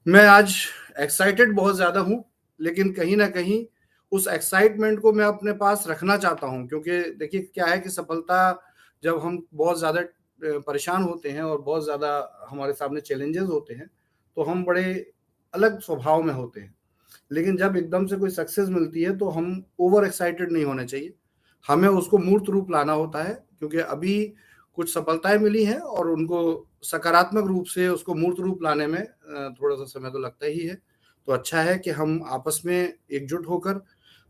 मैं आज एक्साइटेड बहुत ज़्यादा हूँ, लेकिन कहीं न कहीं उस एक्साइटमेंट को मैं अपने पास रखना चाहता हूँ, क्योंकि देखिए क्या है कि सफलता जब हम बहुत ज़्यादा परेशान होते हैं और बहुत ज़्यादा हमारे सामने चैलेंजेस होते हैं, तो हम बड़े अलग स्वभाव में होते हैं। लेकिन जब एकदम से कोई सक्सेस मिलती है, तो हम ओवर एक्साइटेड नहीं होने चाहिए। हमें उसको मूर्त रूप लाना होता है, क्योंकि अभी कुछ सफलताएँ मिली हैं और उनको सकारात्मक रूप से उसको मूर्त रूप लाने में थोड़ा-सा समय तो लगता ही है। तो अच्छा है कि हम आपस में एकजुट होकर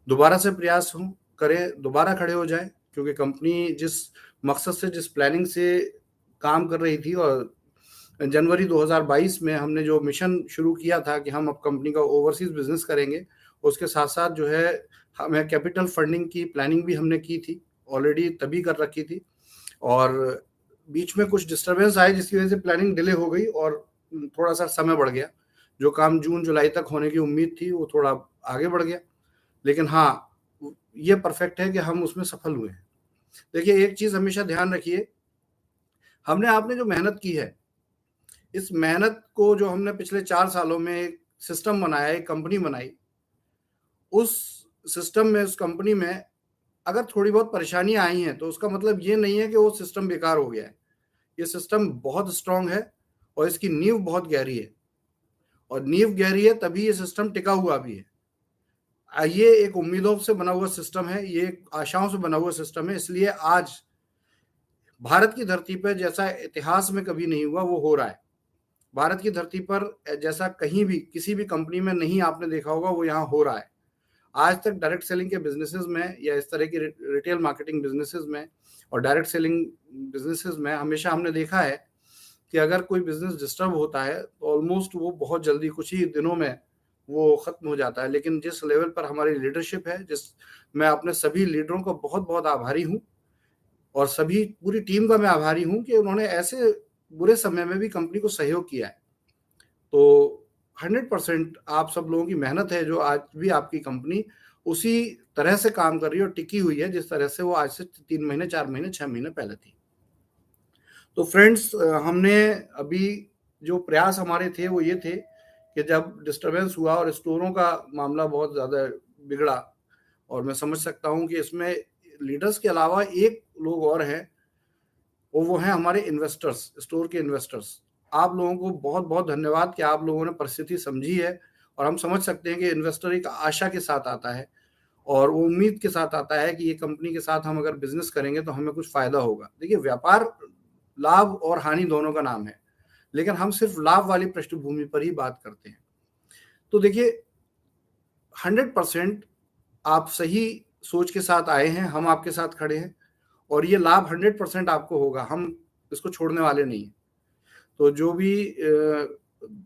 दोबारा से प्रयास हम करें, दोबारा खड़े हो जाएँ, क्योंकि कंपनी जिस मकसद से, जिस प्लानिंग से काम कर रही थी, और जनवरी 2022 में हमने जो मिशन शुरू किया था कि हम अब कंपनी का ओवरसीज़ बिज़नेस करेंगे, उसके साथ-साथ जो है हमें कैपिटल फंडिंग की प्लानिंग भी हमने की थी, ऑलरेडी तभी कर रखी थी। और बीच में कुछ डिस्टर्बेंस आए जिसकी वज़ह से प्लानिंग डिले हो गई और थोड़ा-सा समय बढ़ गया। जो काम जून-जुलाई तक होने की उम्मीद थी, वो थोड़ा आगे बढ़ गया। लेकिन हाँ, ये परफेक्ट है कि हम उसमें सफल हुए हैं। देखिए, एक चीज़ हमेशा ध्यान रखिए, हमने आपने जो मेहनत की है, इस मेहनत को जो हमने पिछले 4 सालों में एक सिस्टम बनाया, एक कंपनी बनाई, उस सिस्टम में, उस कंपनी में अगर थोड़ी बहुत परेशानियाँ आई हैं, तो उसका मतलब ये नहीं है कि वो सिस्टम बेकार हो गया है। ये सिस्टम बहुत स्ट्रॉन्ग है और इसकी नींव बहुत गहरी है, और नींव गहरी है तभी ये सिस्टम टिका हुआ भी है। ये एक उम्मीदों से बना हुआ सिस्टम है, ये एक आशाओं से बना हुआ सिस्टम है, इसलिए आज भारत की धरती पर जैसा इतिहास में कभी नहीं हुआ, वो हो रहा है। भारत की धरती पर जैसा कहीं भी, किसी भी कंपनी में नहीं आपने देखा होगा, वो यहाँ हो रहा है। आज तक डायरेक्ट सेलिंग के बिज़नेसेस में या इस तरह की रिटेल मार्केटिंग बिज़नेसेस में और डायरेक्ट सेलिंग बिज़नेसेस में हमेशा हमने देखा है कि अगर कोई बिज़नेस डिस्टर्ब होता है, तो ऑलमोस्ट वो बहुत जल्दी कुछ ही दिनों में वो ख़त्म हो जाता है। लेकिन जिस लेवल पर हमारी लीडरशिप है, मैं अपने सभी लीडरों का बहुत-बहुत आभारी हूँ, और सभी पूरी टीम का मैं आभारी हूँ कि उन्होंने ऐसे बुरे समय में भी कंपनी को सहयोग किया है। तो 100% आप सब लोगों की मेहनत है, जो आज भी आपकी कंपनी उसी तरह से काम कर रही है और टिकी हुई है, जिस तरह से वो आज से 3 महीने, 4 महीने, 6 महीने पहले थी। तो फ्रेंड्स, हमने अभी जो प्रयास हमारे थे वो ये थे कि जब डिस्टर्बेंस हुआ और स्टोरों का मामला बहुत ज़्यादा बिगड़ा, और मैं समझ सकता हूँ कि इसमें लीडर्स के अलावा एक लोग और हैं, वो हैं हमारे इन्वेस्टर्स, स्टोर के इन्वेस्टर्स। आप लोगों को बहुत-बहुत धन्यवाद कि आप लोगों ने परिस्थिति समझी है, और हम समझ सकते हैं कि इन्वेस्टर एक आशा के साथ आता है और वो उम्मीद के साथ आता है कि ये कंपनी के साथ हम अगर बिज़नेस करेंगे तो हमें कुछ फ़ायदा होगा। देखिए, व्यापार लाभ और हानि दोनों का नाम है, लेकिन हम सिर्फ़ लाभ वाली पृष्ठभूमि पर ही बात करते हैं। तो देखिए, 100% आप सही सोच के साथ आए हैं, हम आपके साथ खड़े हैं, और ये लाभ 100% आपको होगा, हम इसको छोड़ने वाले नहीं हैं। तो जो भी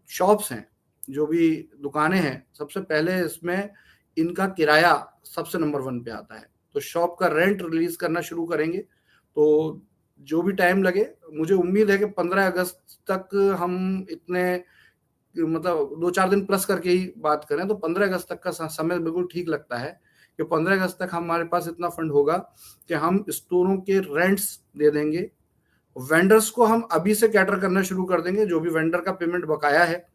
शॉप्स हैं, जो भी दुकानें हैं, सबसे पहले इसमें इनका किराया सबसे नंबर 1 पे आता है। तो शॉप का रेंट रिलीज़ करना शुरू करेंगे, तो जो भी टाइम लगे, मुझे उम्मीद है कि 15 अगस्त तक हम इतने, मतलब 2-4 दिन प्लस करके ही बात करें, तो 15 अगस्त तक का समय बिल्कुल ठीक लगता है कि 15 अगस्त तक हमारे पास इतना फंड होगा कि हम स्टोरों के रेंट्स दे देंगे। वेंडर्स को हम अभी से कैटर करना शुरू कर देंगे, जो भी वेंडर का पेमेंट बकाया है,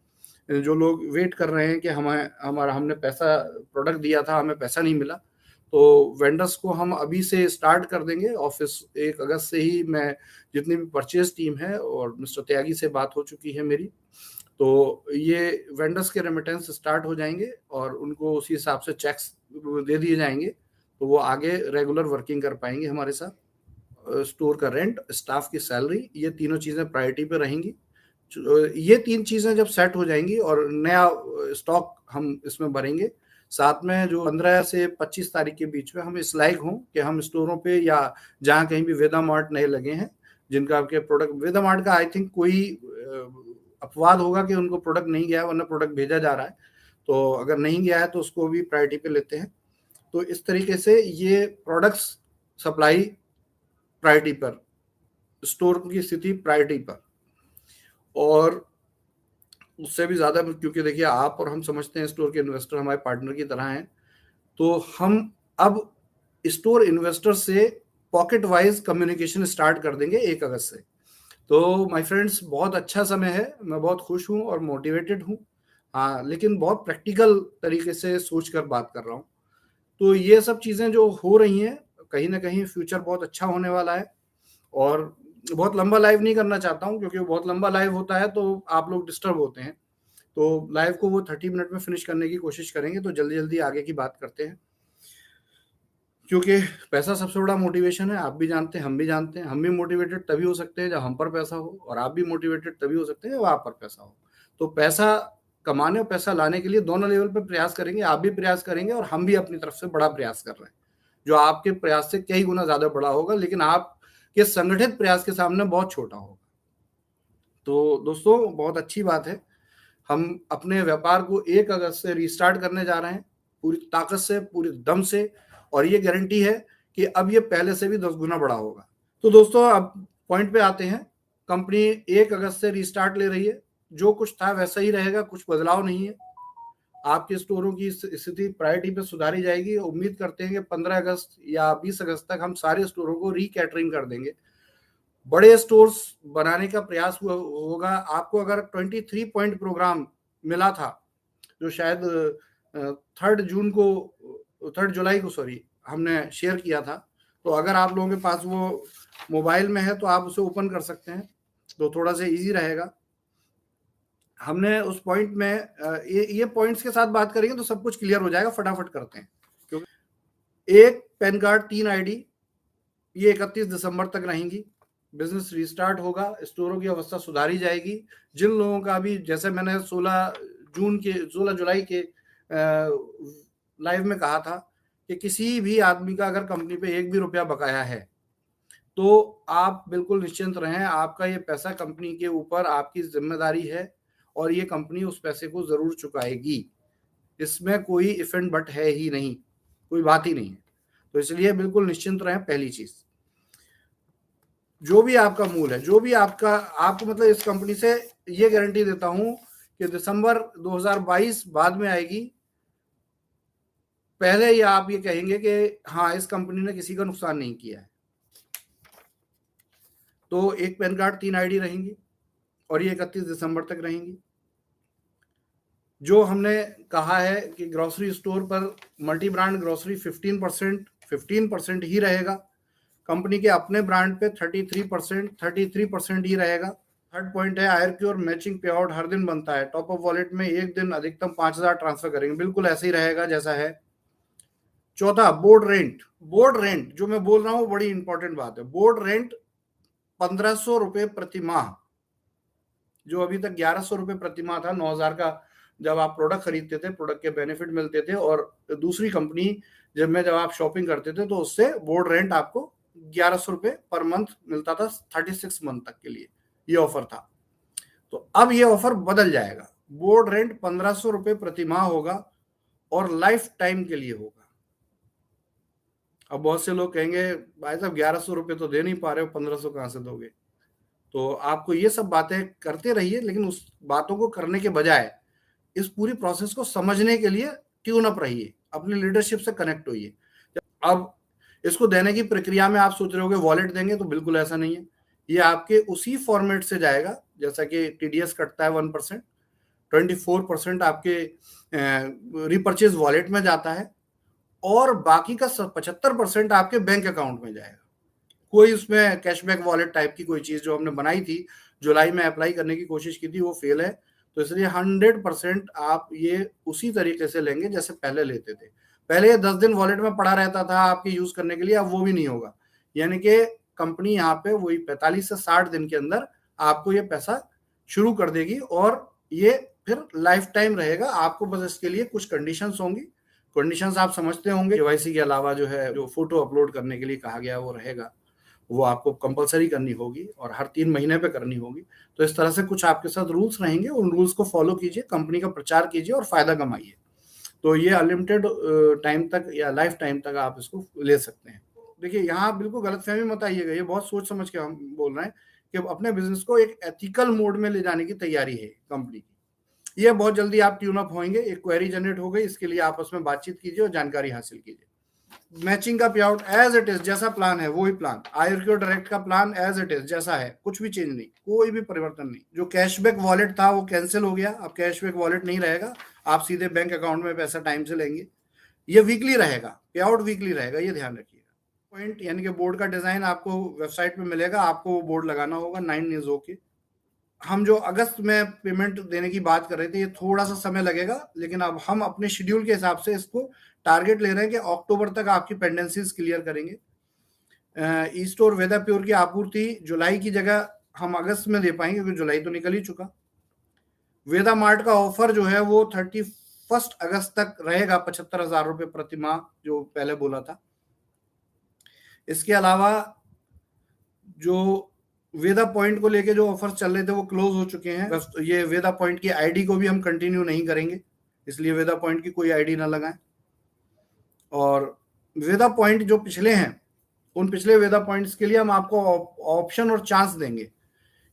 जो लोग वेट कर रहे हैं कि हमने पैसा, प्रोडक्ट दिया था, हमें पैसा नहीं मिला, तो वेंडर्स को हम अभी से स्टार्ट कर देंगे। ऑफिस 1 अगस्त से ही मैं, जितनी भी परचेज टीम है, और मिस्टर त्यागी से बात हो चुकी है मेरी, तो ये वेंडर्स के रेमिटेंस स्टार्ट हो जाएंगे और उनको उसी हिसाब से चेक्स दे दिए जाएंगे, तो वो आगे रेगुलर वर्किंग कर पाएंगे हमारे साथ। स्टोर का रेंट, स्टाफ की सैलरी, ये तीनों चीज़ें प्रायोरिटी पे रहेंगी। ये 3 चीज़ें जब सेट हो जाएँगी और नया स्टॉक हम इसमें भरेंगे, साथ में जो 15 से 25 तारीख के बीच में हम इस लायक हों कि हम स्टोरों पे या जहाँ कहीं भी वेदा मार्ट नए लगे हैं, जिनका आपके प्रोडक्ट, वेदा मार्ट का आई थिंक कोई अपवाद होगा कि उनको प्रोडक्ट नहीं गया है, वरना प्रोडक्ट भेजा जा रहा है। तो अगर नहीं गया है तो उसको भी प्रायोरिटी पे लेते हैं। तो इस तरीके से ये प्रोडक्ट्स सप्लाई प्रायोरिटी पर, स्टोर की स्थिति प्रायोरिटी पर, और उससे भी ज़्यादा, क्योंकि देखिए आप और हम समझते हैं स्टोर के इन्वेस्टर हमारे पार्टनर की तरह हैं, तो हम अब स्टोर इन्वेस्टर से पॉकेट वाइज कम्युनिकेशन स्टार्ट कर देंगे 1 अगस्त से। तो माय फ्रेंड्स, बहुत अच्छा समय है, मैं बहुत खुश हूँ और मोटिवेटेड हूँ। हाँ, लेकिन बहुत प्रैक्टिकल तरीके से सोच कर बात कर रहा हूँ। तो ये सब चीज़ें जो हो रही हैं, कहीं न कहीं फ्यूचर बहुत अच्छा होने वाला है। और बहुत लंबा लाइव नहीं करना चाहता हूँ, क्योंकि बहुत लंबा लाइव होता है तो आप लोग डिस्टर्ब होते हैं। तो लाइव को वो 30 मिनट में फिनिश करने की कोशिश करेंगे, तो जल्दी-जल्दी आगे की बात करते हैं। क्योंकि पैसा सबसे बड़ा मोटिवेशन है, आप भी जानते हैं, हम भी जानते हैं। हम भी मोटिवेटेड तभी हो सकते हैं जब हम पर पैसा हो, और आप भी मोटिवेटेड तभी हो सकते हैं जब आप पर पैसा हो। तो पैसा कमाने और पैसा लाने के लिए दोनों लेवल पे प्रयास करेंगे, आप भी प्रयास करेंगे और हम भी अपनी तरफ से बड़ा प्रयास कर रहे हैं, जो आपके प्रयास से कई गुना ज़्यादा बड़ा होगा, लेकिन आपके संगठित प्रयास के सामने बहुत छोटा होगा। तो दोस्तों, बहुत अच्छी बात है। हम अपने व्यापार को 1 अगस्त से रीस्टार्ट करने जा रहे हैं, पूरी ताकत से, पूरे दम से, और ये गारंटी है कि अब ये पहले से भी 10 गुना बड़ा होगा। तो दोस्तों, अब पॉइंट पे आते हैं। कंपनी 1 अगस्त से रीस्टार्ट ले रही है। जो कुछ था वैसा ही रहेगा, कुछ बदलाव नहीं है। आपके स्टोरों की स्थिति प्रायोरिटी पे सुधारी जाएगी। उम्मीद करते हैं कि 15 अगस्त या 20 अगस्त तक हम सारे स्टोरों को रीकैटरिंग कर देंगे। बड़े स्टोर्स बनाने का प्रयास होगा। आपको अगर 23 पॉइंट प्रोग्राम मिला था, जो शायद 3 जुलाई को सॉरी हमने शेयर किया था, तो अगर आप लोगों के पास वो मोबाइल में है तो आप उसे ओपन कर सकते हैं, तो थोड़ा सा इजी रहेगा। हमने उस पॉइंट में ये पॉइंट्स के साथ बात करेंगे तो सब कुछ क्लियर हो जाएगा। फटाफट करते हैं, क्योंकि एक पैन कार्ड 3 आईडी, ये 31 दिसंबर तक रहेंगी। बिजनेस रिस्टार्ट होगा, स्टोरों की अवस्था सुधारी जाएगी। जिन लोगों का भी, जैसे मैंने 16 जुलाई के लाइव में कहा था कि किसी भी आदमी का अगर कंपनी पे 1 भी रुपया बकाया है, तो आप बिल्कुल निश्चिंत रहें। आपका ये पैसा कंपनी के ऊपर आपकी जिम्मेदारी है, और ये कंपनी उस पैसे को जरूर चुकाएगी। इसमें कोई इफ एंड बट है ही नहीं, कोई बात ही नहीं है। तो इसलिए बिल्कुल निश्चिंत रहें। पहली चीज, जो भी आपका मूल है, जो भी आपको मतलब इस कंपनी से ये गारंटी देता हूं कि दिसंबर 2022 बाद में आएगी, पहले ही आप ये कहेंगे कि हाँ, इस कंपनी ने किसी का नुकसान नहीं किया है। तो एक पैन कार्ड 3 आईडी रहेंगी, और ये 31 दिसंबर तक रहेंगी। जो हमने कहा है कि ग्रोसरी स्टोर पर मल्टी ब्रांड ग्रोसरी 15% ही रहेगा। कंपनी के अपने ब्रांड पे 33% ही रहेगा। थर्ड पॉइंट है, आईआरक्यू और मैचिंग पे आउट हर दिन बनता है। टॉप अप वॉलेट में एक दिन अधिकतम 5,000 ट्रांसफर करेंगे, बिल्कुल ऐसे ही रहेगा जैसा है। चौथा, बोर्ड रेंट जो मैं बोल रहा हूँ बड़ी इंपॉर्टेंट बात है। बोर्ड रेंट 1,500 रुपए प्रति माह, जो अभी तक 1,100 रुपए प्रति माह था। 9,000 का जब आप प्रोडक्ट खरीदते थे, प्रोडक्ट के बेनिफिट मिलते थे, और दूसरी कंपनी जब आप शॉपिंग करते थे तो उससे बोर्ड रेंट आपको 1,100 रुपए पर मंथ मिलता था, 36 मंथ तक के लिए ये ऑफर था। तो अब ये ऑफर बदल जाएगा। बोर्ड रेंट 1,500 रुपए प्रति माह होगा, और लाइफ टाइम के लिए होगा। अब बहुत से लोग कहेंगे, भाई साहब 1,100 रुपए तो दे नहीं पा रहे हो, 1,500 कहां से दोगे? तो आपको ये सब बातें करते रहिए, लेकिन उस बातों को करने के बजाय इस पूरी प्रोसेस को समझने के लिए ट्यून अप रहिए, अपनी लीडरशिप से कनेक्ट होइए। अब इसको देने की प्रक्रिया में आप सोच रहे हो वॉलेट देंगे, तो बिल्कुल ऐसा नहीं है। ये आपके उसी फॉर्मेट से जाएगा जैसा कि टीडीएस कटता है 1%, 24% आपके रिपर्चेज वॉलेट में जाता है, और बाकी का 75% आपके बैंक अकाउंट में जाएगा। कोई उसमें कैशबैक वॉलेट टाइप की कोई चीज जो हमने बनाई थी, जुलाई में अप्लाई करने की कोशिश की थी, वो फेल है। तो इसलिए 100% आप ये उसी तरीके से लेंगे जैसे पहले लेते थे। पहले ये 10 दिन वॉलेट में पड़ा रहता था आपके यूज करने के लिए, अब वो भी नहीं होगा। यानी कि कंपनी यहाँ पे वही 45 से 60 दिन के अंदर आपको ये पैसा शुरू कर देगी, और ये फिर लाइफ टाइम रहेगा। आपको बस इसके लिए कुछ कंडीशंस होंगी। कंडीशंस आप समझते होंगे, केवाईसी के अलावा जो है, जो फोटो अपलोड करने के लिए कहा गया वो रहेगा, वो आपको कंपलसरी करनी होगी, और हर 3 महीने पे करनी होगी। तो इस तरह से कुछ आपके साथ रूल्स रहेंगे, उन रूल्स को फॉलो कीजिए, कंपनी का प्रचार कीजिए और फायदा कमाइए। तो ये अनलिमिटेड टाइम तक या लाइफ टाइम तक आप इसको ले सकते हैं। देखिए, यहाँ बिल्कुल गलतफहमी मत आइएगा, ये बहुत सोच समझ के हम बोल रहे हैं कि अपने बिजनेस को एक एथिकल मोड में ले जाने की तैयारी है कंपनी की। ये बहुत जल्दी आप ट्यून अप होंगे। एक क्वेरी जनरेट हो गई, इसके लिए आपस में बातचीत कीजिए और जानकारी हासिल कीजिए। मैचिंग का पे आउट एज इट इज, जैसा प्लान है वही प्लान, आयुर्क्यो डायरेक्ट का प्लान एज इट इज जैसा है, कुछ भी चेंज नहीं, कोई भी परिवर्तन नहीं। जो कैशबैक वॉलेट था वो कैंसिल हो गया, अब कैशबैक वॉलेट नहीं रहेगा, आप सीधे बैंक अकाउंट में पैसा टाइम से लेंगे। ये वीकली रहेगा, पे आउट वीकली रहेगा, ये ध्यान रखिएगा। पॉइंट यानी कि बोर्ड का डिजाइन आपको वेबसाइट में मिलेगा, आपको वो बोर्ड लगाना होगा 9 ईयर्स के। हम जो अगस्त में पेमेंट देने की बात कर रहे थे, ये थोड़ा सा समय लगेगा, लेकिन अब हम अपने शेड्यूल के हिसाब से इसको टारगेट ले रहे हैं कि अक्टूबर तक आपकी पेंडेंसीज क्लियर करेंगे। ई स्टोर वेदा प्योर की आपूर्ति जुलाई की जगह हम अगस्त में दे पाएंगे, क्योंकि जुलाई तो निकल ही चुका। वेदा मार्ट का ऑफर जो है वो 31 अगस्त तक रहेगा, 75,000 रुपये प्रति माह जो पहले बोला था। इसके अलावा जो वेदा पॉइंट को लेके जो ऑफर्स चल रहे थे वो क्लोज हो चुके हैं। बस ये वेदा पॉइंट की आईडी को भी हम कंटिन्यू नहीं करेंगे, इसलिए वेदा पॉइंट की कोई आईडी ना लगाएं। और वेदा पॉइंट जो पिछले हैं, उन पिछले वेदा पॉइंट्स के लिए हम आपको ऑप्शन और चांस देंगे,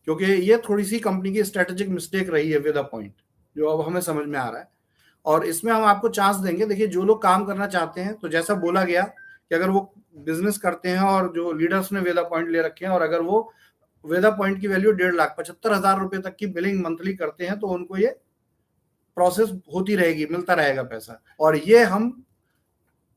क्योंकि ये थोड़ी सी कंपनी की स्ट्रेटेजिक मिस्टेक रही है वेदा पॉइंट, जो अब हमें समझ में आ रहा है। और इसमें हम आपको चांस देंगे। देखिए, जो लोग काम करना चाहते हैं, तो जैसा बोला गया कि अगर वो बिजनेस करते हैं और जो लीडर्स ने वेदा पॉइंट ले रखे हैं, और अगर वो वेदा पॉइंट की वैल्यू 1,75,000 रुपए तक की बिलिंग मंथली करते हैं, तो उनको ये प्रोसेस होती रहेगी, मिलता रहेगा पैसा। और ये हम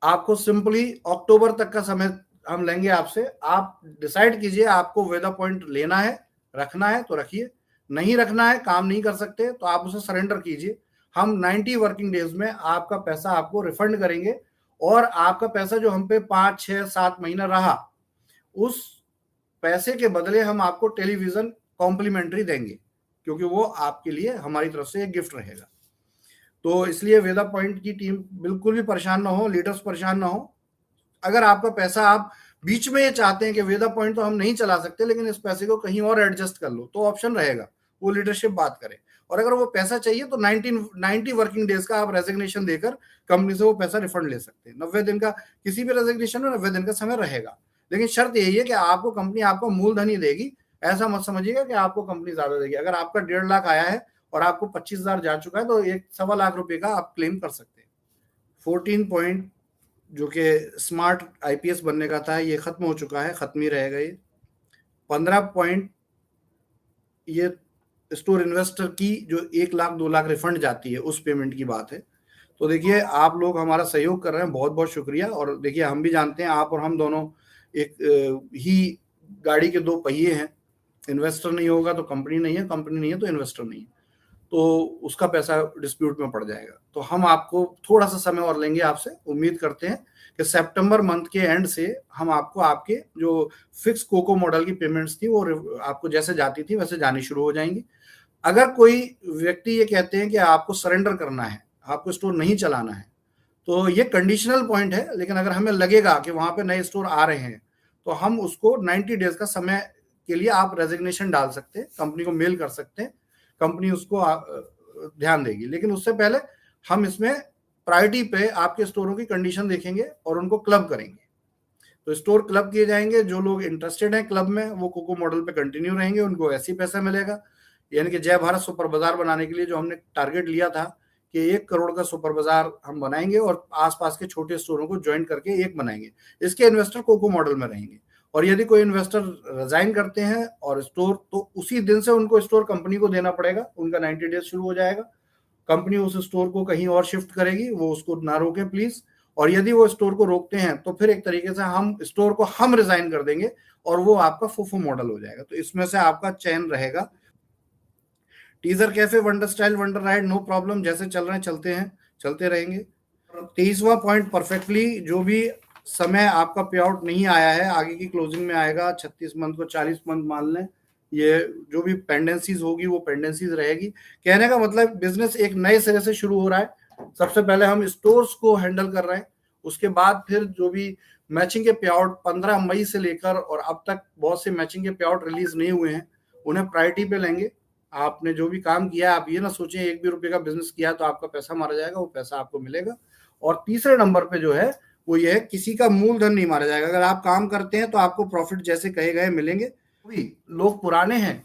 आपको सिंपली अक्टूबर तक का समय हम लेंगे आपसे। आप डिसाइड कीजिए, आपको वेदा पॉइंट लेना है, रखना है तो रखिए, नहीं रखना है, काम नहीं कर सकते तो आप उसे सरेंडर कीजिए। हम 90 वर्किंग डेज में आपका पैसा आपको रिफंड करेंगे, और आपका पैसा जो हम पे 5, 6, 7 महीना रहा, उस पैसे के बदले हम आपको टेलीविजन कॉम्प्लीमेंट्री देंगे, क्योंकि वो आपके लिए हमारी तरफ से एक गिफ्ट रहेगा। तो इसलिए वेदा पॉइंट की टीम बिल्कुल भी परेशान ना हो, लीडर्स परेशान ना हो। अगर आपका पैसा आप बीच में ये चाहते हैं कि वेदा पॉइंट तो हम नहीं चला सकते, लेकिन इस पैसे को कहीं और एडजस्ट कर लो, तो ऑप्शन रहेगा, वो लीडरशिप बात करे। और अगर वो पैसा चाहिए तो 90 वर्किंग डेज का आप रेजिग्नेशन देकर कंपनी से वो पैसा रिफंड ले सकते हैं। 90 दिन का, किसी भी रेजिग्नेशन में 90 दिन का समय रहेगा, लेकिन शर्त यही है कि आपको कंपनी आपको मूलधन ही देगी। ऐसा मत समझिएगा कि आपको कंपनी ज्यादा देगी। अगर आपका 1.5 लाख आया है और आपको 25,000 जा चुका है, तो 1.25 लाख रुपए का आप क्लेम कर सकते हैं। 14 पॉइंट जो कि स्मार्ट आईपीएस बनने का था, ये खत्म हो चुका है, खत्म ही रहेगा ये। 15 पॉइंट ये स्टोर इन्वेस्टर की जो 1 लाख 2 लाख रिफंड जाती है, उस पेमेंट की बात है। तो देखिए, आप लोग हमारा सहयोग कर रहे हैं, बहुत बहुत शुक्रिया। और देखिए, हम भी जानते हैं आप और हम दोनों एक ही गाड़ी के 2 पहिए हैं। इन्वेस्टर नहीं होगा तो कंपनी नहीं है, कंपनी नहीं है तो इन्वेस्टर नहीं है, तो उसका पैसा डिस्प्यूट में पड़ जाएगा। तो हम आपको थोड़ा सा समय और लेंगे आपसे। उम्मीद करते हैं कि सितंबर मंथ के एंड से हम आपको आपके जो फिक्स कोको मॉडल की पेमेंट्स थी वो आपको जैसे जाती थी वैसे जानी शुरू हो जाएंगी। अगर कोई व्यक्ति ये कहते हैं कि आपको सरेंडर करना है, आपको स्टोर नहीं चलाना है, तो ये कंडीशनल पॉइंट है। लेकिन अगर हमें लगेगा कि वहां पे नए स्टोर आ रहे हैं, तो हम उसको 90 डेज का समय के लिए आप रेजिग्नेशन डाल सकते हैं, कंपनी को मेल कर सकते हैं, कंपनी उसको ध्यान देगी। लेकिन उससे पहले हम इसमें प्रायोरिटी पे आपके स्टोरों की कंडीशन देखेंगे और उनको क्लब करेंगे। तो स्टोर क्लब किए जाएंगे, जो लोग इंटरेस्टेड हैं क्लब में, वो कोको मॉडल पे कंटिन्यू रहेंगे, उनको ऐसे ही पैसा मिलेगा। यानी कि जय भारत सुपर बाजार बनाने के लिए जो हमने टारगेट लिया था कि 1 करोड़ का सुपर बाजार हम बनाएंगे और आसपास के छोटे स्टोरों को ज्वाइन करके एक बनाएंगे, इसके इन्वेस्टर कोको मॉडल में रहेंगे। और यदि कोई इन्वेस्टर रिजाइन करते हैं और स्टोर, तो उसी दिन से उनको स्टोर कंपनी को देना पड़ेगा, उनका 90 डेज शुरू हो जाएगा। कंपनी उस स्टोर को कहीं और शिफ्ट करेगी, वो उसको ना रोके प्लीज। और यदि वो स्टोर को रोकते हैं तो फिर एक तरीके से हम स्टोर को हम रिजाइन कर देंगे और वो आपका फुफू मॉडल हो जाएगा। तो इसमें से आपका चयन रहेगा। Teaser cafe, wonder style, wonder ride, no problem, जैसे चल रहे हैं चलते हैं, चलते रहेंगे। 23वां पॉइंट परफेक्टली, जो भी समय आपका पे आउट नहीं आया है, आगे की क्लोजिंग में आएगा। 36 मंथ को 40 मंथ मान लें, ये जो भी पेंडेंसीज होगी वो पेंडेंसीज रहेगी। कहने का मतलब बिजनेस एक नए सिरे से शुरू हो रहा है। सबसे पहले हम स्टोर्स को हैंडल कर रहे हैं, उसके बाद फिर जो भी मैचिंग के पे आउट 15 मई से लेकर और अब तक बहुत से मैचिंग के पे आउट रिलीज नहीं हुए हैं, उन्हें प्रायोरिटी पे लेंगे। आपने जो भी काम किया, आप ये ना सोचें 1 भी रुपए का बिजनेस किया तो आपका पैसा मारा जाएगा, वो पैसा आपको मिलेगा। और तीसरे नंबर पे जो है वो ये है, किसी का मूलधन नहीं मारा जाएगा। अगर आप काम करते हैं तो आपको प्रॉफिट जैसे कहे गए मिलेंगे। भी लोग पुराने हैं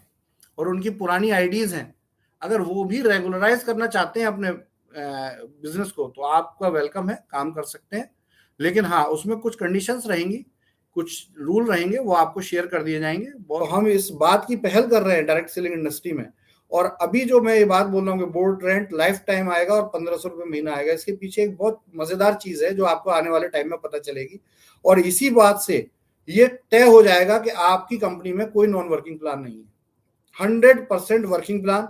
और उनकी पुरानी आईडीज हैं, अगर वो भी रेगुलराइज करना चाहते हैं अपने बिजनेस को, तो आपका वेलकम है, काम कर सकते हैं। लेकिन हाँ, उसमें कुछ कंडीशंस रहेंगी, कुछ रूल रहेंगे, वो आपको शेयर कर दिए जाएंगे। तो हम इस बात की पहल कर रहे हैं डायरेक्ट सेलिंग इंडस्ट्री में। और अभी जो मैं ये बात बोल रहा हूँ कि बोर्ड रेंट लाइफ टाइम आएगा और 1500 रुपये महीना आएगा, इसके पीछे एक बहुत मजेदार चीज है जो आपको आने वाले टाइम में पता चलेगी। और इसी बात से ये तय हो जाएगा कि आपकी कंपनी में कोई नॉन वर्किंग प्लान नहीं है। 100% working plan,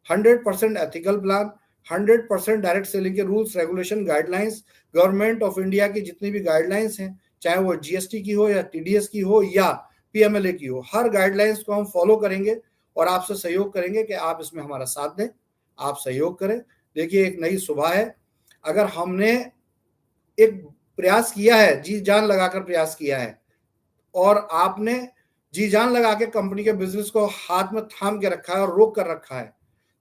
100% ethical plan, 100% direct selling के rules regulation guidelines, government of India की जितनी भी गाइडलाइंस हैं, चाहे वो जीएसटी की हो या टीडीएस की हो या पीएमएलए की हो, हर गाइडलाइंस को हम फॉलो करेंगे और आपसे सहयोग करेंगे कि आप इसमें हमारा साथ दें, आप सहयोग करें। देखिए, एक नई सुबह है। अगर हमने एक प्रयास किया है, जी जान लगाकर प्रयास किया है, और आपने जी जान लगा के कंपनी के बिजनेस को हाथ में थाम के रखा है और रोक कर रखा है,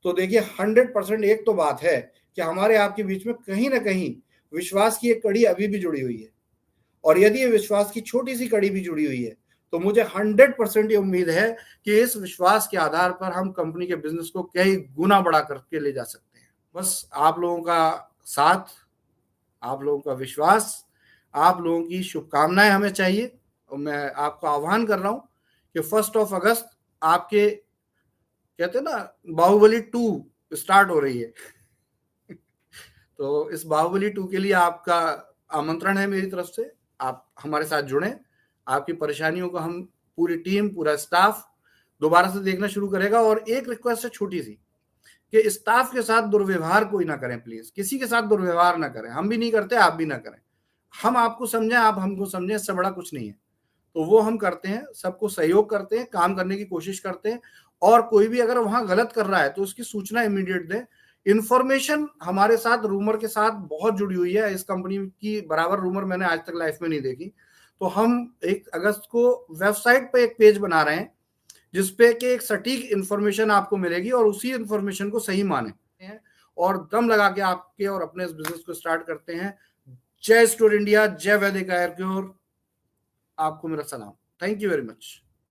तो देखिए 100% एक तो बात है कि हमारे आपके बीच में कहीं ना कहीं विश्वास की एक कड़ी अभी भी जुड़ी हुई है। और यदि ये विश्वास की छोटी सी कड़ी भी जुड़ी हुई है, तो मुझे 100% ये उम्मीद है कि इस विश्वास के आधार पर हम कंपनी के बिजनेस को कई गुना बढ़ा करके ले जा सकते हैं। बस आप लोगों का साथ, आप लोगों का विश्वास, आप लोगों की शुभकामनाएं हमें चाहिए। और मैं आपको आह्वान कर रहा हूं कि 1 अगस्त आपके, कहते हैं ना, बाहुबली 2 स्टार्ट हो रही है। तो इस बाहुबली 2 के लिए आपका आमंत्रण है मेरी तरफ से। आप हमारे साथ जुड़ें। आपकी परेशानियों को हम, पूरी टीम, पूरा स्टाफ दोबारा से देखना शुरू करेगा। और एक रिक्वेस्ट है छोटी सी, कि स्टाफ के साथ दुर्व्यवहार कोई ना करें प्लीज, किसी के साथ दुर्व्यवहार ना करें। हम भी नहीं करते, आप भी ना करें। हम आपको समझें, आप हमको समझें, इससे बड़ा कुछ नहीं है। तो वो हम करते हैं, सबको सहयोग करते हैं, काम करने की कोशिश करते हैं। और कोई भी अगर वहां गलत कर रहा है तो उसकी सूचना इमीडिएट दें। इंफॉर्मेशन हमारे साथ रूमर के साथ बहुत जुड़ी हुई है। इस कंपनी की बराबर रूमर मैंने आज तक लाइफ में नहीं देखी। तो हम 1 अगस्त को वेबसाइट पे एक पेज बना रहे हैं जिसपे कि एक सटीक इंफॉर्मेशन आपको मिलेगी, और उसी इंफॉर्मेशन को सही माने हैं और दम लगा के आपके और अपने इस बिजनेस को स्टार्ट करते हैं। जय स्टोर इंडिया, जय वैदिक आयुर्वेद, आपको मेरा सलाम। Thank you very much.